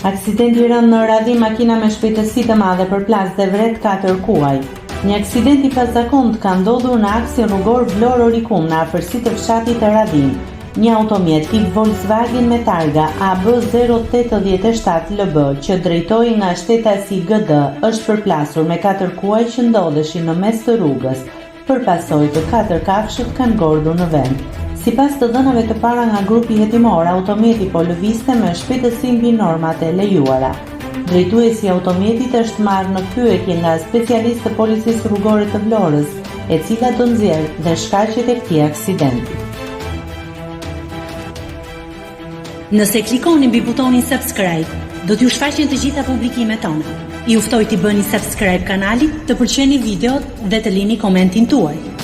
Aksidenti rënd në radhi makina me shpejtësi të madhe për plas dhe vret 4 kuaj. Një aksident i pazakont ka ndodhur në aksin rrugor Vlorë-Orikum në afërsi të fshatit të Radhin. Një automjet tip Volkswagen me targa AB 087 LB që drejtoi nga shtetasi GD është përplasur me 4 kuaj që ndodheshin në mes të rrugës. Për pasojë të 4 kafshët kanë ngordhur në vend. Sipas të dhënave të para nga grupi hetimor, automjeti po lëvizte me shpejtësi mbi normat e lejuara. Drejtuesi i automjetit është marrë në pyetje nga specialistë të policisë rrugore të Vlorës, e cila do nxjerrë dhe shkaqet e këtij aksidenti. Nëse klikoni mbi butonin subscribe, do t'ju shfaqen të gjitha publikimet tona. Ju ftoj t'i bëni subscribe kanalit, të pëlqeni videot dhe të lini komentin tuaj.